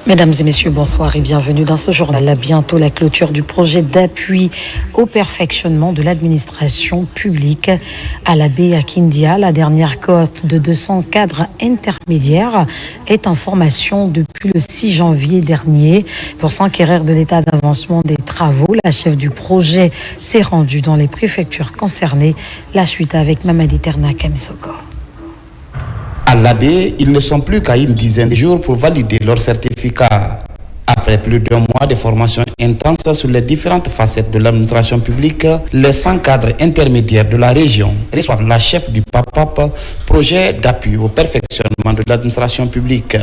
Mesdames et messieurs, bonsoir et bienvenue dans ce journal. À bientôt la clôture du projet d'appui au perfectionnement de l'administration publique à la baie à Kindia. La dernière cohorte de 200 cadres intermédiaires est en formation depuis le 6 janvier dernier. Pour s'enquérir de l'état d'avancement des travaux, la chef du projet s'est rendue dans les préfectures concernées. La suite avec Mamadi Terna Kemsoko. À l'abbé, ils ne sont plus qu'à une dizaine de jours pour valider leur certificat. Après plus d'un mois de formation intense sur les différentes facettes de l'administration publique, les 100 cadres intermédiaires de la région reçoivent la chef du PAPAP, projet d'appui au perfectionnement de l'administration publique.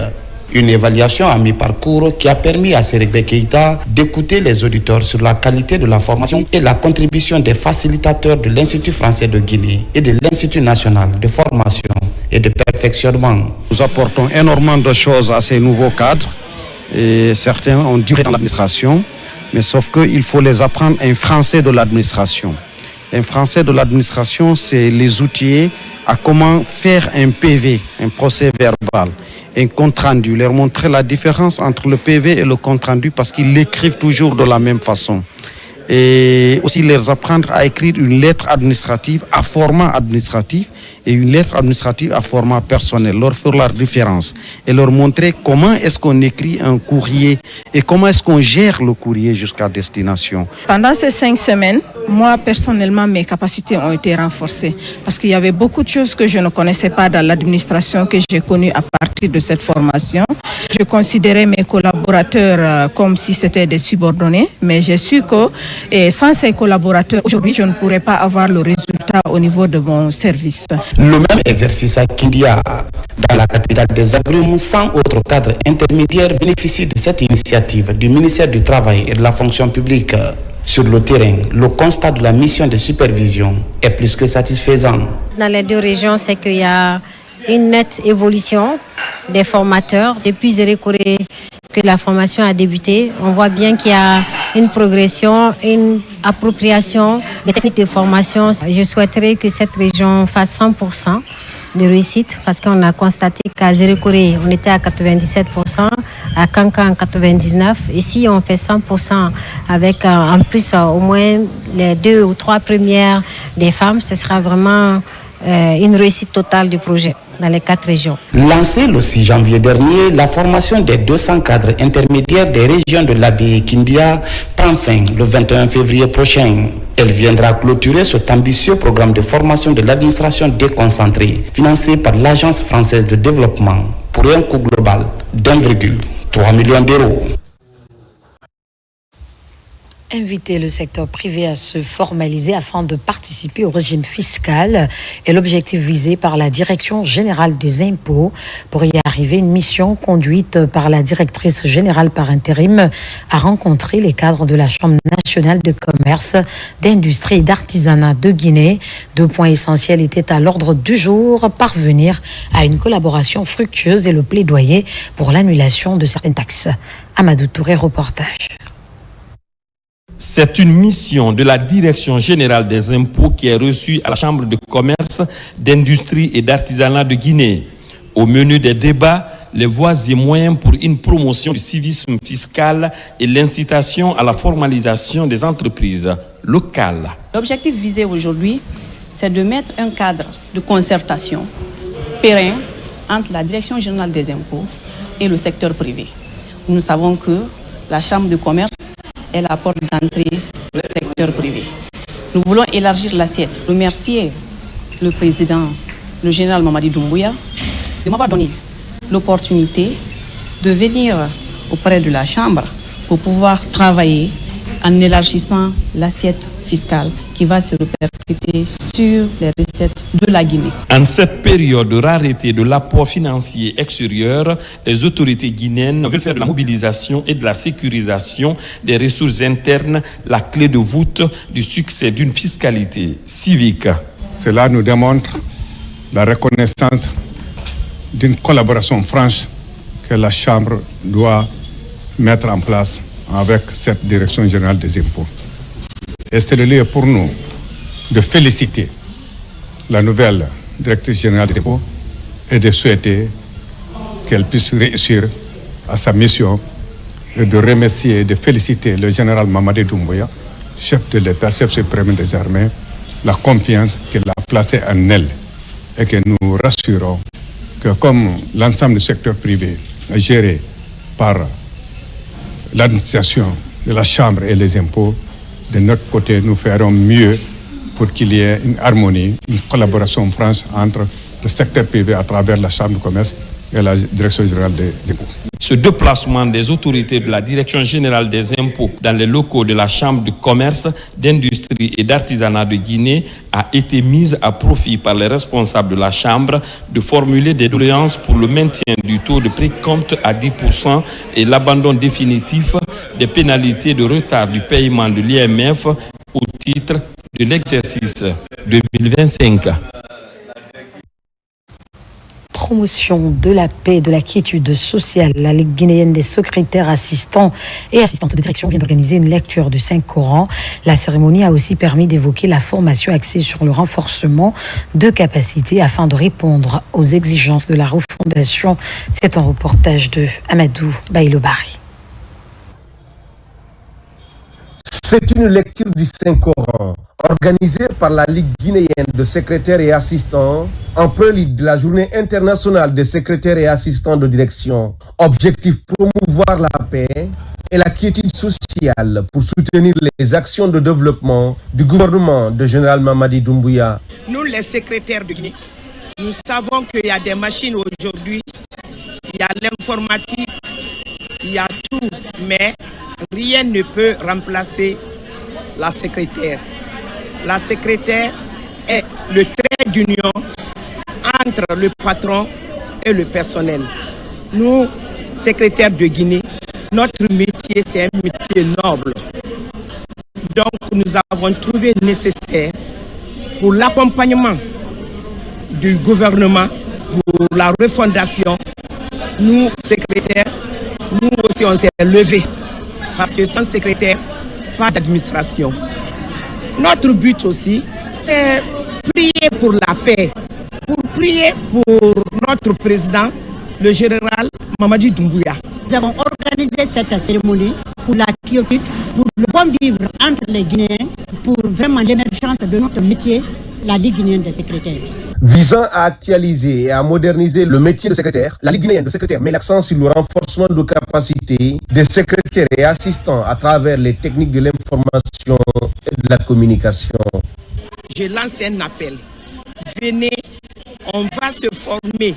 Une évaluation à mi-parcours qui a permis à Serikbe Keïta d'écouter les auditeurs sur la qualité de la formation et la contribution des facilitateurs de l'Institut français de Guinée et de l'Institut national de formation et de perfectionnement. Nous apportons énormément de choses à ces nouveaux cadres et certains ont duré dans l'administration, mais sauf qu'il faut les apprendre un français de l'administration. Un français de l'administration, c'est les outiller à comment faire un PV, un procès verbal, un compte rendu, leur montrer la différence entre le PV et le compte rendu parce qu'ils l'écrivent toujours de la même façon. Et aussi leur apprendre à écrire une lettre administrative à format administratif et une lettre administrative à format personnel, leur faire la différence et leur montrer comment est-ce qu'on écrit un courrier et comment est-ce qu'on gère le courrier jusqu'à destination. Pendant ces 5 semaines, moi personnellement, mes capacités ont été renforcées parce qu'il y avait beaucoup de choses que je ne connaissais pas dans l'administration que j'ai connues à partir de cette formation. Je considérais mes collaborateurs comme si c'était des subordonnés, mais j'ai su que sans ces collaborateurs, aujourd'hui, je ne pourrais pas avoir le résultat au niveau de mon service. Le même exercice à Kindia, dans la capitale des agrumes, 100 autres cadres intermédiaires bénéficient de cette initiative du ministère du Travail et de la fonction publique. Sur le terrain, le constat de la mission de supervision est plus que satisfaisant. Dans les deux régions, c'est qu'il y a une nette évolution des formateurs. Depuis Zérékoré que la formation a débuté, on voit bien qu'il y a une progression, une appropriation des techniques de formation. Je souhaiterais que cette région fasse 100% de réussite parce qu'on a constaté qu'à Zérékoré, on était à 97%, à Kankan 99%. Ici, on fait 100% avec en plus au moins les 2 ou 3 premières des femmes. Ce sera vraiment une réussite totale du projet dans les 4 régions. Lancée le 6 janvier dernier, la formation des 200 cadres intermédiaires des régions de l'Abbé et Kindia prend fin le 21 février prochain. Elle viendra clôturer cet ambitieux programme de formation de l'administration déconcentrée, financé par l'Agence française de développement pour un coût global d'1,3 million d'euros. Inviter le secteur privé à se formaliser afin de participer au régime fiscal est l'objectif visé par la Direction générale des impôts. Pour y arriver, une mission conduite par la directrice générale par intérim a rencontré les cadres de la Chambre nationale de commerce, d'industrie et d'artisanat de Guinée. 2 points essentiels étaient à l'ordre du jour: parvenir à une collaboration fructueuse et le plaidoyer pour l'annulation de certaines taxes. Amadou Touré, reportage. C'est une mission de la Direction générale des impôts qui est reçue à la Chambre de commerce, d'industrie et d'artisanat de Guinée. Au menu des débats, les voies et moyens pour une promotion du civisme fiscal et l'incitation à la formalisation des entreprises locales. L'objectif visé aujourd'hui, c'est de mettre un cadre de concertation pérenne entre la Direction générale des impôts et le secteur privé. Nous savons que la Chambre de commerce est la porte d'entrée du secteur privé. Nous voulons élargir l'assiette. Remercier le président, le général Mamadi Doumbouya, de m'avoir donné l'opportunité de venir auprès de la Chambre pour pouvoir travailler en élargissant l'assiette fiscale qui va se répercuter sur les recettes de la Guinée. En cette période de rareté de l'apport financier extérieur, les autorités guinéennes veulent faire de la mobilisation et de la sécurisation des ressources internes la clé de voûte du succès d'une fiscalité civique. Cela nous démontre la reconnaissance d'une collaboration franche que la Chambre doit mettre en place avec cette Direction générale des impôts. Et c'est le lieu pour nous de féliciter la nouvelle directrice générale des impôts est de souhaiter qu'elle puisse réussir à sa mission et de remercier et de féliciter le général Mamadi Doumbouya, chef de l'État, chef suprême des armées, la confiance qu'il a placée en elle et que nous rassurons que comme l'ensemble du secteur privé est géré par l'administration de la Chambre et les impôts, de notre côté, nous ferons mieux pour qu'il y ait une harmonie, une collaboration franche entre le secteur privé à travers la Chambre de commerce et la Direction générale des impôts. Ce déplacement des autorités de la Direction générale des impôts dans les locaux de la Chambre de commerce, d'industrie et d'artisanat de Guinée a été mis à profit par les responsables de la Chambre de formuler des doléances pour le maintien du taux de précompte à 10% et l'abandon définitif des pénalités de retard du paiement de l'IMF au titre de l'exercice 2025. Promotion de la paix et de la quiétude sociale. La Ligue guinéenne des secrétaires assistants et assistantes de direction vient d'organiser une lecture du Saint-Coran. La cérémonie a aussi permis d'évoquer la formation axée sur le renforcement de capacités afin de répondre aux exigences de la refondation. C'est un reportage de Amadou Baïlobari. C'est une lecture du Saint-Coran organisée par la Ligue guinéenne de secrétaires et assistants en prélude de la journée internationale des secrétaires et assistants de direction. Objectif: promouvoir la paix et la quiétude sociale pour soutenir les actions de développement du gouvernement de général Mamadi Doumbouya. Nous, les secrétaires de Guinée, nous savons qu'il y a des machines aujourd'hui, il y a l'informatique, il y a tout, mais rien ne peut remplacer la secrétaire. La secrétaire est le trait d'union entre le patron et le personnel. Nous, secrétaires de Guinée, notre métier, c'est un métier noble. Donc, nous avons trouvé nécessaire pour l'accompagnement du gouvernement, pour la refondation, nous, secrétaires, nous aussi, on s'est levés. Parce que sans secrétaire, pas d'administration. Notre but aussi, c'est prier pour la paix, pour prier pour notre président, le général Mamadi Doumbouya. Nous avons organisé cette cérémonie pour la quiétude, pour le bon vivre entre les Guinéens, pour vraiment l'émergence de notre métier, la Ligue guinéenne des secrétaires. Visant à actualiser et à moderniser le métier de secrétaire, la Ligue guinéenne de secrétaire met l'accent sur le renforcement de capacités des secrétaires et assistants à travers les techniques de l'information et de la communication. Je lance un appel. Venez, on va se former.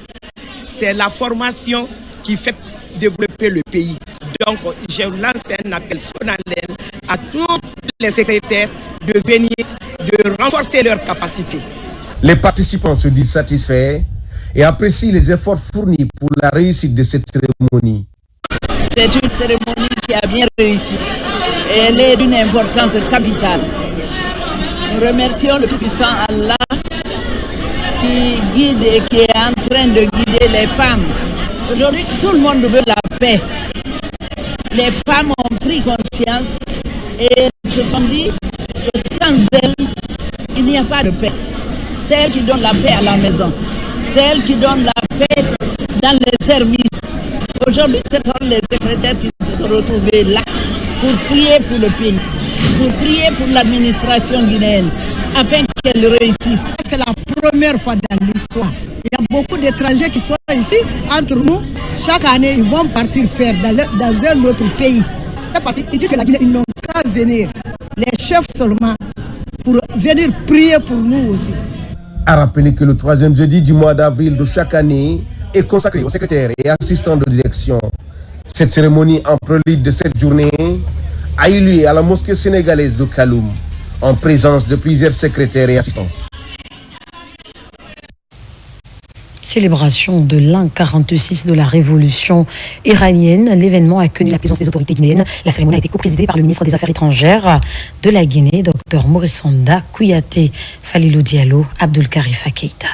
C'est la formation qui fait développer le pays. Donc, je lance un appel solennel à tous les secrétaires de venir, de renforcer leurs capacités. Les participants se disent satisfaits et apprécient les efforts fournis pour la réussite de cette cérémonie. C'est une cérémonie qui a bien réussi et elle est d'une importance capitale. Nous remercions le Tout-Puissant Allah qui guide et qui est en train de guider les femmes. Aujourd'hui, tout le monde veut la paix. Les femmes ont pris conscience et se sont dit que sans elles, il n'y a pas de paix. C'est elle qui donne la paix à la maison. C'est elle qui donne la paix dans les services. Aujourd'hui, ce sont les secrétaires qui se sont retrouvés là pour prier pour le pays, pour prier pour l'administration guinéenne, afin qu'elle réussisse. C'est la première fois dans l'histoire. Il y a beaucoup d'étrangers qui sont ici, entre nous. Chaque année, ils vont partir faire dans un autre pays. Cette fois-ci, ils disent que la Guinée, ils n'ont qu'à venir. Les chefs seulement, pour venir prier pour nous aussi. À rappeler que le 3e jeudi du mois d'avril de chaque année est consacré aux secrétaires et assistants de direction. Cette cérémonie en prélude de cette journée a eu lieu à la mosquée sénégalaise de Kaloum, en présence de plusieurs secrétaires et assistants. Célébration de l'an 46 de la révolution iranienne. L'événement a connu la présence des autorités guinéennes. La cérémonie a été coprésidée par le ministre des Affaires étrangères de la Guinée, Dr Maurice Sanda Kouyaté, Falilou Diallo, Abdul Karifa Keïta.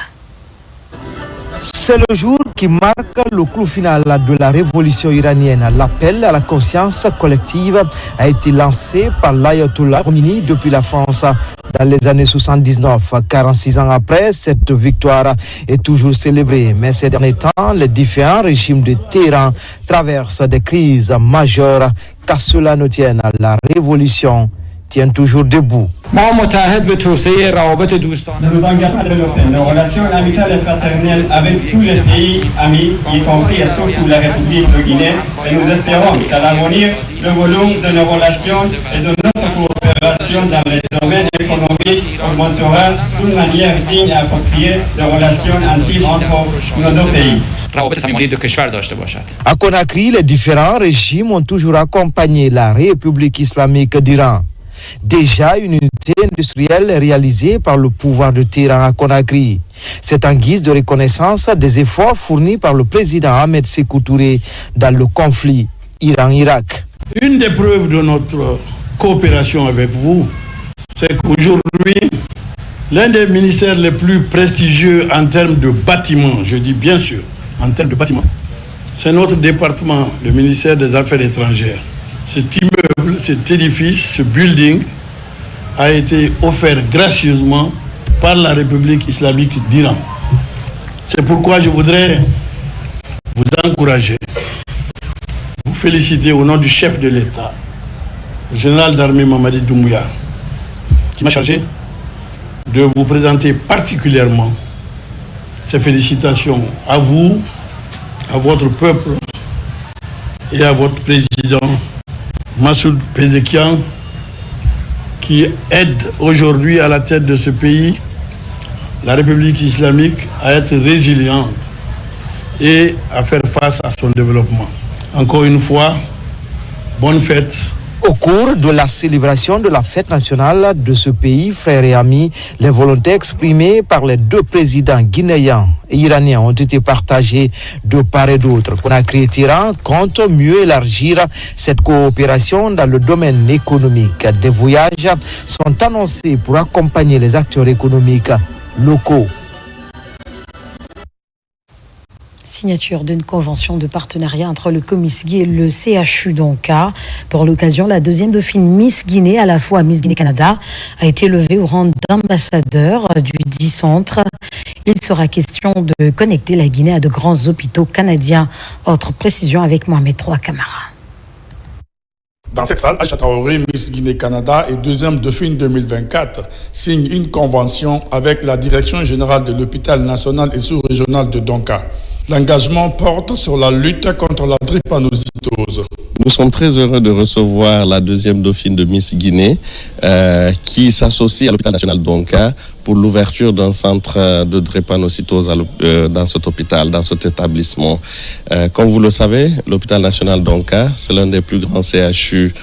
C'est le jour qui marque le clou final de la révolution iranienne. L'appel à la conscience collective a été lancé par l'ayatollah Khomeini depuis la France dans les années 79. 46 ans après, cette victoire est toujours célébrée. Mais ces derniers temps, les différents régimes de Téhéran traversent des crises majeures. Qu'à cela ne tienne, la révolution tient toujours debout. Nous nous engageons à développer nos relations amicales et fraternelles avec tous les pays amis, y compris et surtout la République de Guinée, et nous espérons qu'à l'avenir, le volume de nos relations et de notre coopération dans les domaines économiques augmentera d'une manière digne et appropriée de relations intimes entre nos deux pays. À Conakry, les différents régimes ont toujours accompagné la République islamique d'Iran. Déjà une unité industrielle réalisée par le pouvoir de Téhéran à Conakry. C'est en guise de reconnaissance des efforts fournis par le président Ahmed Sékou Touré dans le conflit Iran-Irak. Une des preuves de notre coopération avec vous, c'est qu'aujourd'hui, l'un des ministères les plus prestigieux en termes de bâtiments, je dis bien sûr, en termes de bâtiments, c'est notre département, le ministère des Affaires étrangères. Cet immeuble, cet édifice, ce building a été offert gracieusement par la République islamique d'Iran. C'est pourquoi je voudrais vous encourager, vous féliciter au nom du chef de l'État, le général d'armée Mamadi Doumbouya, qui m'a chargé de vous présenter particulièrement ces félicitations à vous, à votre peuple et à votre président Massoud Pezeshkian, qui aide aujourd'hui à la tête de ce pays, la République islamique, à être résiliente et à faire face à son développement. Encore une fois, bonne fête. Au cours de la célébration de la fête nationale de ce pays, frères et amis, les volontés exprimées par les deux présidents guinéens et iraniens ont été partagées de part et d'autre. Conakry et Téhéran comptent mieux élargir cette coopération dans le domaine économique. Des voyages sont annoncés pour accompagner les acteurs économiques locaux. Signature d'une convention de partenariat entre le Comisgi et le CHU Donka. Pour l'occasion, la deuxième dauphine Miss Guinée, à la fois Miss Guinée-Canada, a été levée au rang d'ambassadeur du dit centre. Il sera question de connecter la Guinée à de grands hôpitaux canadiens. Autre précision avec Mohamed Trois Camara. Dans cette salle, Aïcha Traoré, Miss Guinée-Canada et deuxième dauphine 2024, signe une convention avec la Direction générale de l'hôpital national et sous-régional de Donka. L'engagement porte sur la lutte contre la drépanocytose. Nous sommes très heureux de recevoir la deuxième dauphine de Miss Guinée qui s'associe à l'hôpital national Donka pour l'ouverture d'un centre de drépanocytose dans cet hôpital, dans cet établissement. Comme vous le savez, l'hôpital national Donka, c'est l'un des plus grands CHU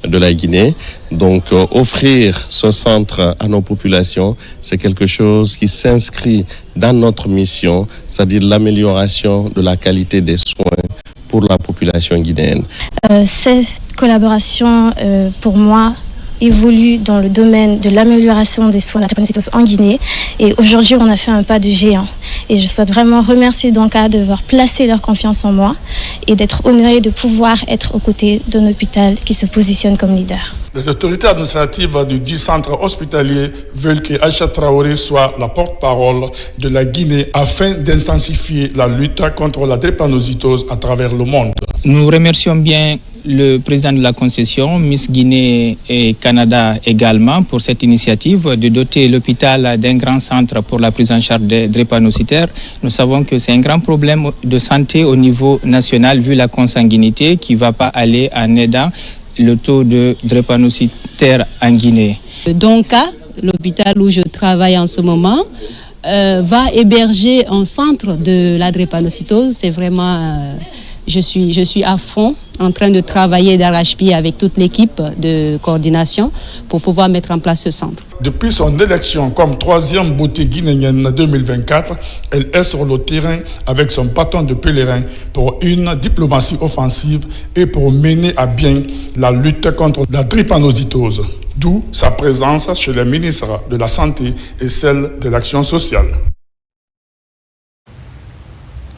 de la Guinée. Donc, offrir ce centre à nos populations, c'est quelque chose qui s'inscrit dans notre mission, c'est-à-dire l'amélioration de la qualité des soins pour la population guinéenne. Cette collaboration, pour moi, évolue dans le domaine de l'amélioration des soins de la drépanocytose en Guinée. Et aujourd'hui, on a fait un pas de géant. Et je souhaite vraiment remercier Donka d'avoir placé leur confiance en moi et d'être honoré de pouvoir être aux côtés d'un hôpital qui se positionne comme leader. Les autorités administratives du dit centre hospitalier veulent que Aïcha Traoré soit la porte-parole de la Guinée afin d'intensifier la lutte contre la drépanocytose à travers le monde. Nous remercions bien le président de la concession, Miss Guinée et Canada également, pour cette initiative de doter l'hôpital d'un grand centre pour la prise en charge des drépanocytaires. Nous savons que c'est un grand problème de santé au niveau national vu la consanguinité qui ne va pas aller en aidant le taux de drépanocytaires en Guinée. Donka, l'hôpital où je travaille en ce moment, va héberger un centre de la drépanocytose. C'est vraiment... Je suis à fond en train de travailler d'arrache-pied avec toute l'équipe de coordination pour pouvoir mettre en place ce centre. Depuis son élection comme troisième beauté guinéenne 2024, elle est sur le terrain avec son bâton de pèlerin pour une diplomatie offensive et pour mener à bien la lutte contre la drépanocytose. D'où sa présence chez les ministres de la Santé et celle de l'Action sociale.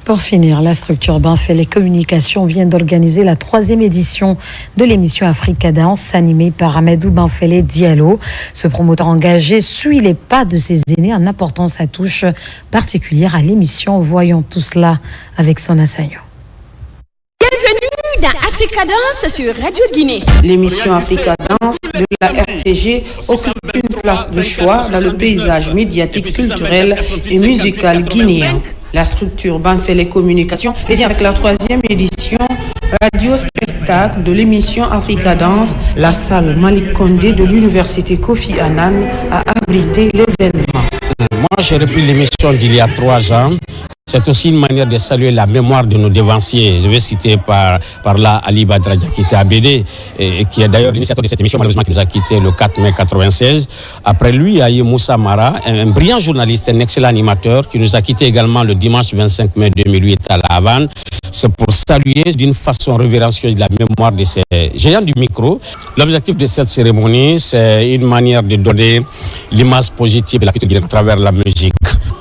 Pour finir, la structure Banfele Communication vient d'organiser la 3e édition de l'émission Africa Dance animée par Amadou Banfele Diallo. Ce promoteur engagé suit les pas de ses aînés en apportant sa touche particulière à l'émission. Voyons tout cela avec son Assagno. Bienvenue dans Africa Dance sur Radio Guinée. L'émission Africa Dance de la RTG occupe une place de choix dans le paysage médiatique, culturel et musical guinéen. La structure Banfele Communication vient avec la 3e édition radio-spectacle de l'émission Africa Dance. La salle Malik Condé de l'université Kofi Annan a abrité l'événement. Moi, j'ai repris l'émission d'il y a 3 ans. C'est aussi une manière de saluer la mémoire de nos devanciers. Je vais citer par là Ali Badra qui était à BD et qui est d'ailleurs l'initiateur de cette émission, malheureusement qui nous a quitté le 4 mai 1996. Après lui, il y a eu Moussa Mara, un brillant journaliste, un excellent animateur qui nous a quitté également le dimanche 25 mai 2008 à La Havane. C'est pour saluer d'une façon révérencieuse la mémoire de ces géants du micro. L'objectif de cette cérémonie, c'est une manière de donner l'image positive de la culture à travers la musique.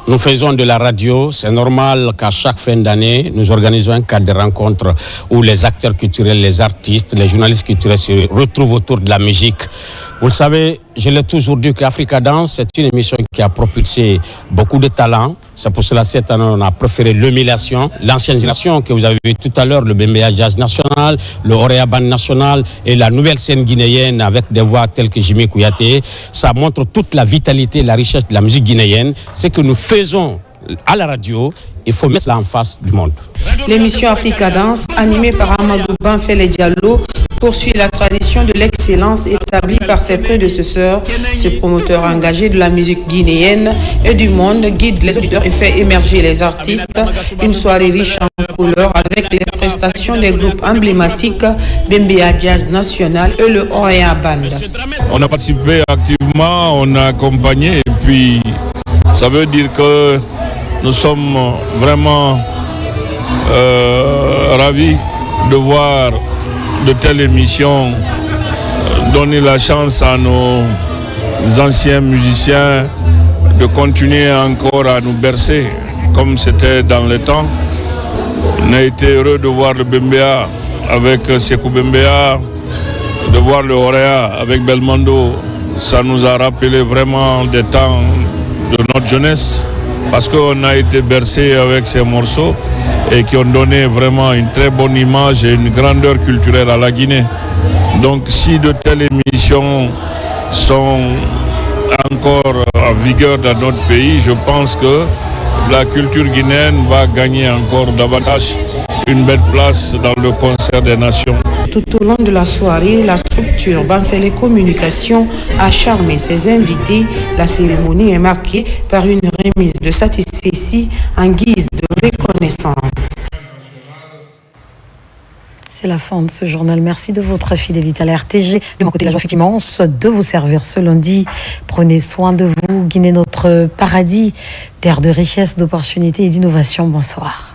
Nous faisons de la radio, c'est normal qu'à chaque fin d'année, nous organisons un cadre de rencontre où les acteurs culturels, les artistes, les journalistes culturels se retrouvent autour de la musique. Vous le savez, je l'ai toujours dit qu'Africa Dance, c'est une émission qui a propulsé beaucoup de talents. C'est pour cela cette année, on a préféré l'humiliation. L'ancienne génération que vous avez vu tout à l'heure, le Bembea Jazz National, le Orea Band National et la nouvelle scène guinéenne avec des voix telles que Jimmy Kouyaté. Ça montre toute la vitalité et la richesse de la musique guinéenne. C'est que nous faisons à la radio, il faut mettre cela en face du monde. L'émission Africa Dance, animée par Amadou Banfele Diallo, poursuit la tradition de l'excellence établie par ses prédécesseurs. Ce promoteur engagé de la musique guinéenne et du monde guide les auditeurs et fait émerger les artistes. Une soirée riche en couleurs avec les prestations des groupes emblématiques Bembea Jazz National et le Orea Band. On a participé activement, on a accompagné et puis ça veut dire que nous sommes vraiment ravis de voir de telles émissions donner la chance à nos anciens musiciens de continuer encore à nous bercer comme c'était dans le temps. On a été heureux de voir le Bembea avec Sekou Bembea, de voir le Orea avec Belmondo. Ça nous a rappelé vraiment des temps de notre jeunesse parce qu'on a été bercé avec ces morceaux et qui ont donné vraiment une très bonne image et une grandeur culturelle à la Guinée. Donc si de telles émissions sont encore en vigueur dans notre pays, je pense que la culture guinéenne va gagner encore davantage une belle place dans le concert des nations. Tout au long de la soirée, la structure Banfele Communication a charmé ses invités. La cérémonie est marquée par une remise de satisfaction en guise de reconnaissance. C'est la fin de ce journal. Merci de votre fidélité à la RTG. De mon côté, la joie est immense de vous servir ce lundi. Prenez soin de vous. Guinée, notre paradis, terre de richesse, d'opportunités et d'innovation. Bonsoir.